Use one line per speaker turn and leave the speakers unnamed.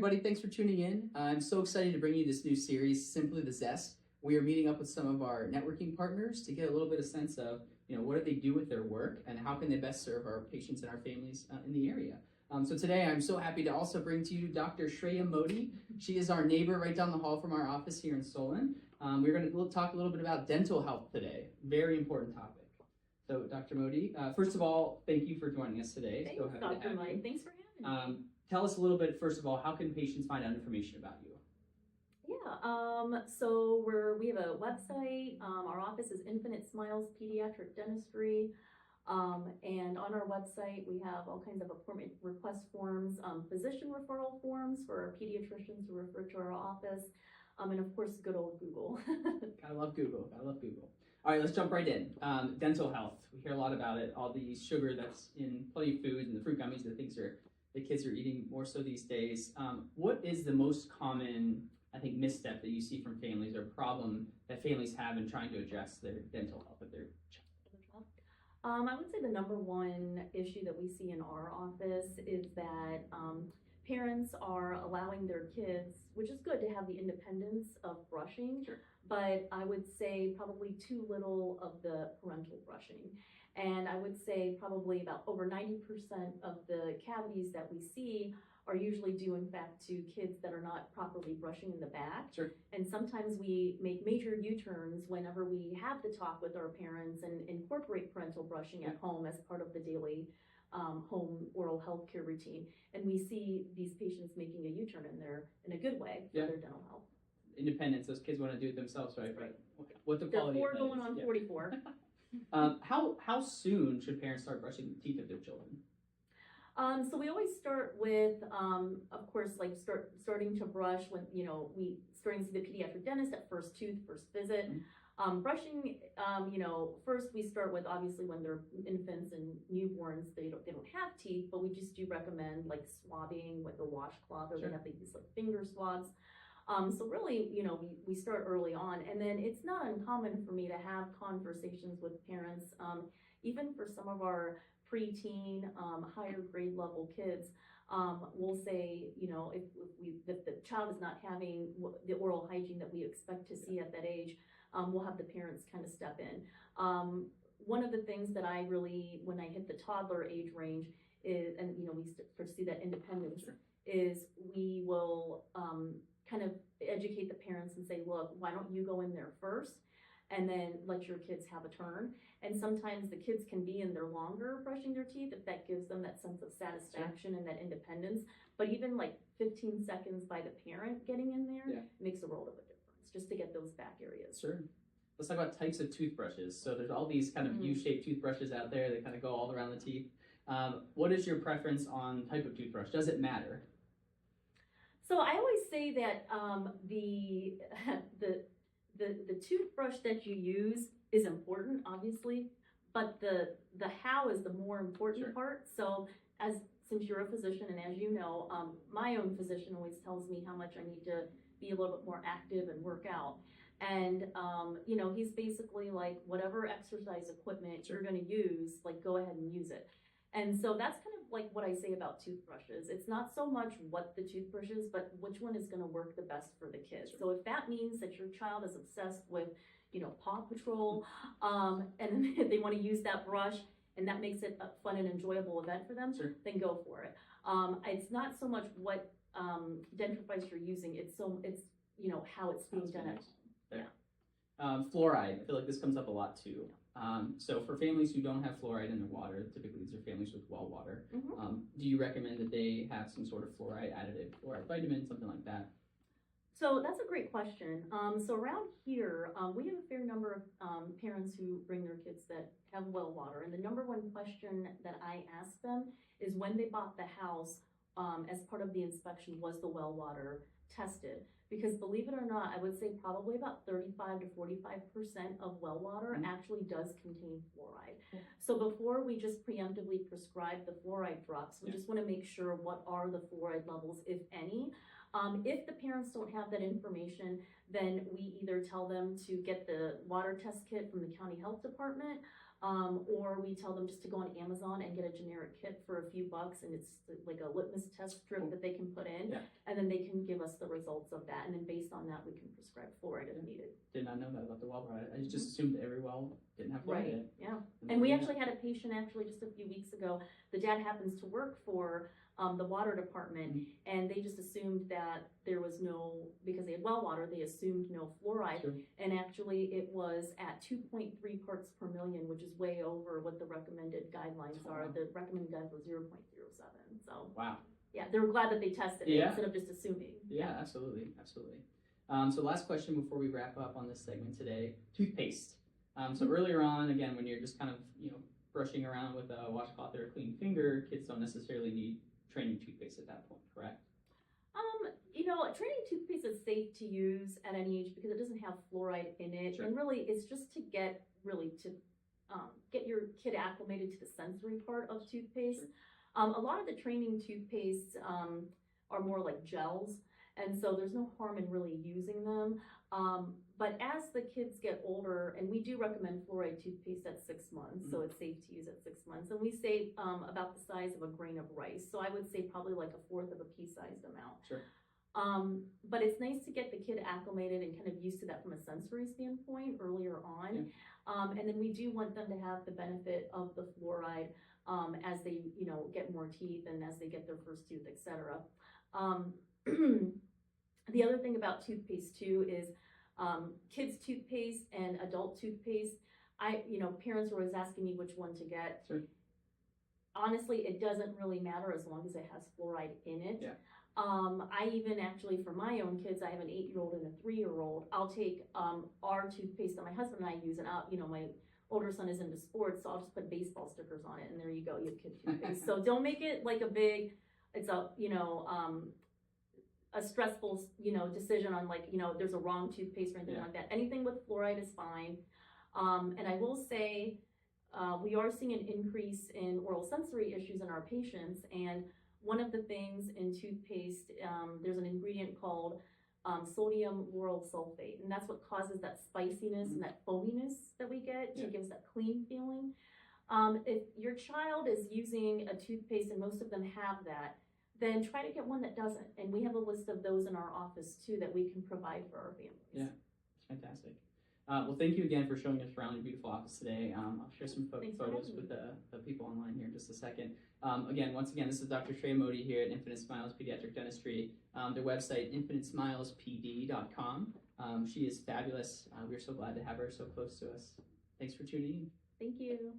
everybody. Thanks for tuning in. I'm so excited to bring you this new series, Simply the Zest. We are meeting up with some of our networking partners to get a little bit of sense of, what do they do with their work and how can they best serve our patients and our families in the area. So today I'm so happy to also bring to you Dr. Shreya Modi. She is our neighbor right down the hall from our office here in Solon. We're going to talk a little bit about dental health today. Very important topic. So Dr. Modi, first of all, thank you for joining us today.
Thanks, Dr. Mike. Thanks for having me.
Tell us a little bit, first of all, how can patients find out information about you?
Yeah, so we have a website. Our office is Infinite Smiles Pediatric Dentistry. And on our website, we have all kinds of appointment request forms, physician referral forms for our pediatricians who refer to our office, and of course, good old Google.
Gotta love Google. All right, let's jump right in. Dental health. We hear a lot about it. All the sugar that's in plenty of foods and the fruit gummies, the kids are eating more so these days. What is the most common, I think, misstep that you see from families or problem that families have in trying to address their dental health of their child?
I would say the number one issue that we see in our office is that parents are allowing their kids, which is good to have the independence of brushing,
Sure.
but I would say probably too little of the parental brushing. And I would say probably about over 90% of the cavities that we see are usually due, in fact, to kids that are not properly brushing in the back.
Sure.
And sometimes we make major U-turns whenever we have the talk with our parents and incorporate parental brushing at home as part of the daily home oral health care routine. And we see these patients making a U-turn in a good way for their dental health.
Independence, those kids want to do it themselves, right? But what the quality
They're
of that
going
is.
on 44.
How soon should parents start brushing the teeth of their children?
So we always start with, of course, like starting to brush when, we starting to see the pediatric dentist at first visit.
Mm-hmm.
Brushing, first we start with obviously when they're infants and newborns, they don't have teeth, but we just do recommend like swabbing with a washcloth, or
Sure.
they have these like finger swabs. So really, we start early on, and then it's not uncommon for me to have conversations with parents, even for some of our preteen, higher grade level kids. We'll say, if the child is not having the oral hygiene that we expect to see at that age, we'll have the parents kind of step in. One of the things that I really, when I hit the toddler age range, is, and we start to see that independence,
Sure.
is we will kind of educate the parents and say, look, why don't you go in there first and then let your kids have a turn. And sometimes the kids can be in there longer brushing their teeth if that gives them that sense of satisfaction and that independence. But even like 15 seconds by the parent getting in there makes a world of a difference, just to get those back areas.
Sure. Let's talk about types of toothbrushes. So there's all these kind of U-shaped toothbrushes out there that kind of go all around the teeth. What is your preference on type of toothbrush? Does it matter?
So I always say that the toothbrush that you use is important, obviously, but the how is the more important part. So since you're a physician and as you know, my own physician always tells me how much I need to be a little bit more active and work out. And, he's basically like, whatever exercise equipment you're going to use, like, go ahead and use it. And so that's kind of like what I say about toothbrushes. It's not so much what the toothbrush is, but which one is going to work the best for the kids. So if that means that your child is obsessed with, Paw Patrol, and they want to use that brush, and that makes it a fun and enjoyable event for them, then go for it. It's not so much what dentifrice you're using. It's how it's being done at home.
Fluoride. I feel like this comes up a lot too. So for families who don't have fluoride in their water, typically these are families with well water, do you recommend that they have some sort of fluoride additive, fluoride vitamin, something like that?
So that's a great question. So around here, we have a fair number of parents who bring their kids that have well water. And the number one question that I ask them is when they bought the house, as part of the inspection, was the well water tested? Because believe it or not, I would say probably about 35 to 45% of well water actually does contain fluoride. So before we just preemptively prescribe the fluoride drops, we just want to make sure what are the fluoride levels, if any. If the parents don't have that information, then we either tell them to get the water test kit from the county health department, or we tell them just to go on Amazon and get a generic kit for a few bucks, and it's like a litmus test strip that they can put in. And then they can give us the results of that, and then based on that, we can prescribe fluoride if needed.
Did not know that about the well water. I just assumed every well didn't have fluoride in it.
Yeah. And we actually had a patient just a few weeks ago. The dad happens to work for the water department, and they just assumed that there was no, because they had well water, they assumed no fluoride.
Sure.
And actually it was at 2.3 parts per million, which is way over what the recommended guidelines are. The recommended guidelines was 0.07. So
wow.
yeah, they were glad that they tested it instead of just assuming.
Yeah, absolutely, absolutely. So last question before we wrap up on this segment today, toothpaste. So earlier on, again, when you're just kind of, brushing around with a washcloth or a clean finger, kids don't necessarily need training toothpaste at that point, correct?
Training toothpaste is safe to use at any age because it doesn't have fluoride in it.
Sure.
And really, it's just to get your kid acclimated to the sensory part of toothpaste.
Sure.
A lot of the training toothpastes are more like gels, and so there's no harm in really using them. But as the kids get older, and we do recommend fluoride toothpaste at 6 months, so it's safe to use at 6 months. And we say about the size of a grain of rice. So I would say probably like a fourth of a pea-sized amount.
Sure.
But it's nice to get the kid acclimated and kind of used to that from a sensory standpoint earlier on. Yeah. And then we do want them to have the benefit of the fluoride as they, get more teeth and as they get their first tooth, etc. The other thing about toothpaste too is kids toothpaste and adult toothpaste. Parents are always asking me which one to get.
Sure.
Honestly, it doesn't really matter as long as it has fluoride in it.
Yeah.
I even actually, for my own kids, I have an 8-year-old and a 3-year-old. I'll take our toothpaste that my husband and I use, and my older son is into sports, so I'll just put baseball stickers on it, and there you go, you have kid toothpaste. So don't make it like a stressful, decision on there's a wrong toothpaste or anything like that. Anything with fluoride is fine. And I will say, we are seeing an increase in oral sensory issues in our patients, and one of the things in toothpaste, there's an ingredient called sodium lauryl sulfate, and that's what causes that spiciness and that foaminess that we get. It gives that clean feeling. If your child is using a toothpaste, and most of them have that, then try to get one that doesn't. And we have a list of those in our office too that we can provide for our families.
Yeah, it's fantastic. Well, thank you again for showing us around your beautiful office today. I'll share some photos with the people online here in just a second. Once again, this is Dr. Trey Modi here at Infinite Smiles Pediatric Dentistry. Their website, infinitesmilespd.com. She is fabulous. We're so glad to have her so close to us. Thanks for tuning in.
Thank you.